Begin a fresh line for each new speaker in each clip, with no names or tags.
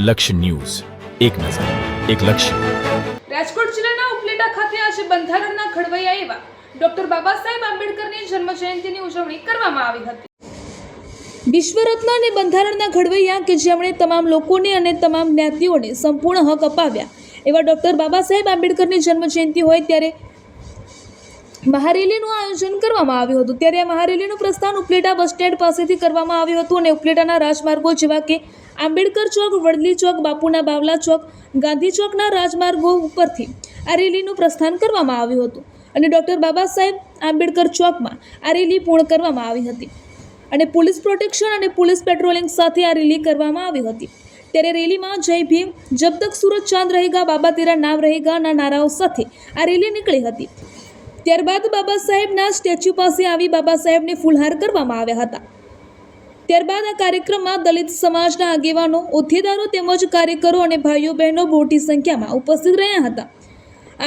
લક્ષ્ય ન્યૂઝ, એક નજર, એક લક્ષ્ય.
રાજકોટ જિલ્લાના ઉપલેટા ખાતે આજે બંધારણના ઘડવૈયા એવા ડોક્ટર બાબા સાહેબ આંબેડકરની જન્મજયંતિની ઉજવણી કરવામાં આવી હતી. વિશ્વરત્ન અને બંધારણના ઘડવૈયા કે જેમણે તમામ લોકોને અને તમામ જ્ઞાતિઓને સંપૂર્ણ હક અપાવ્યા એવા ડોક્ટર બાબા સાહેબ આંબેડકરની જન્મજયંતિ હોય ત્યારે મહારેલીનું આયોજન કરવામાં આવ્યું હતું. ત્યારે આ મહારેલીનું પ્રસ્થાન ઉપલેટા બસ સ્ટેન્ડ પાસેથી કરવામાં આવ્યું હતું અને ઉપલેટાના રાજમાર્ગો જેવા કે આંબેડકર ચોક, વડલી ચોક, બાપુના બાવલા ચોક, ગાંધી ચોકના રાજમાર્ગો ઉપરથી આ રેલીનું પ્રસ્થાન કરવામાં આવ્યું હતું અને ડોક્ટર બાબા સાહેબ આંબેડકર ચોકમાં આ રેલી પૂર્ણ કરવામાં આવી હતી અને પોલીસ પ્રોટેક્શન અને પોલીસ પેટ્રોલિંગ સાથે આ રેલી કરવામાં આવી હતી. ત્યારે રેલીમાં જય ભીમ, જબ તક સૂરજ ચાંદ રહેગા, બાબા તેરા નામ રહેગાના નારાઓ સાથે આ રેલી નીકળી હતી. ત્યારબાદ બાબા સાહેબના સ્ટેચ્યુ પાસે આવી બાબા સાહેબને ફૂલહાર કરવામાં આવ્યા હતા. ત્યારબાદ આ કાર્યક્રમમાં દલિત સમાજના આગેવાનો, હોદ્દેદારો તેમજ કાર્યકરો અને ભાઈઓ બહેનો મોટી સંખ્યામાં ઉપસ્થિત રહ્યા હતા.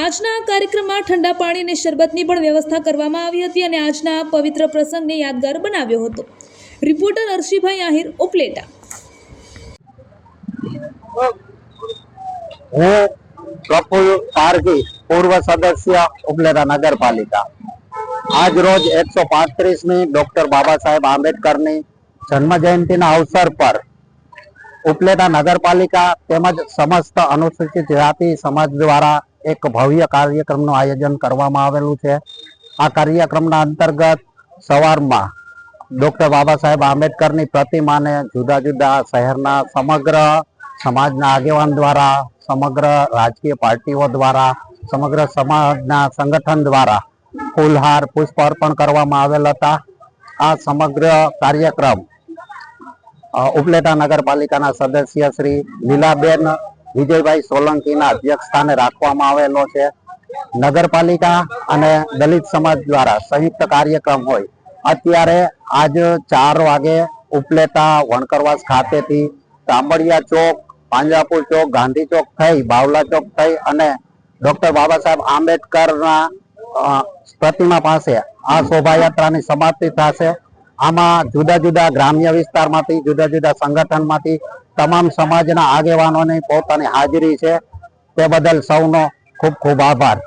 આજના આ કાર્યક્રમમાં ઠંડા પાણી અને શરબતની પણ વ્યવસ્થા કરવામાં આવી હતી અને આજના આ પવિત્ર પ્રસંગને યાદગાર બનાવ્યો હતો. રિપોર્ટર અર્શીભાઈ આહિર, ઉપલેટા.
પ્રફુલ્લ પારઘી, પૂર્વ સદસ્ય ઉપલેટા નગરપાલિકા. આજ રોજ 135મી ડોક્ટર બાબા સાહેબ આંબેડકરની જન્મ જયંતિના અવસર પર ઉપલેટા નગરપાલિકા તેમજ સમસ્ત અનુસૂચિત જાતિ સમાજ દ્વારા એક ભવ્ય કાર્યક્રમનું આયોજન કરવામાં આવેલું છે. આ કાર્યક્રમના અંતર્ગત સવારમાં ડોક્ટર બાબા સાહેબ આંબેડકરની પ્રતિમાને જુદા જુદા શહેરના સમગ્ર સમાજના આગેવાન દ્વારા, સમગ્ર રાજકીય પાર્ટીઓ દ્વારા, સમગ્ર સમાજના સંગઠન દ્વારા ફૂલહાર, પુષ્પ અર્પણ કરવામાં આવેલ હતા. આ સમગ્ર કાર્યક્રમ ઉપલેટા નગરપાલિકાના સદસ્ય શ્રી લીલાબેન વિજયભાઈ સોલંકીના અધ્યક્ષસ્થાને રાખવામાં આવેલો છે. નગરપાલિકા અને દલિત સમાજ દ્વારા સંયુક્ત કાર્યક્રમ હોય. અત્યારે આજ 4 વાગે ઉપલેટા વણકરવાસ ખાતેથી તાંબડિયા ચોક, પાંજરાપુર ચોક, ગાંધી ચોક થઈ, બાવલા ચોક થઈ અને ડોક્ટર બાબા સાહેબ આંબેડકરના પ્રતિમા પાસે આ શોભાયાત્રાની સમાપ્તિ થશે. આમાં જુદા જુદા ગ્રામ્ય વિસ્તારમાંથી, જુદા જુદા સંગઠનમાંથી તમામ સમાજના આગેવાનોની પોતાની હાજરી છે. તે બદલ સૌનો ખૂબ ખૂબ આભાર.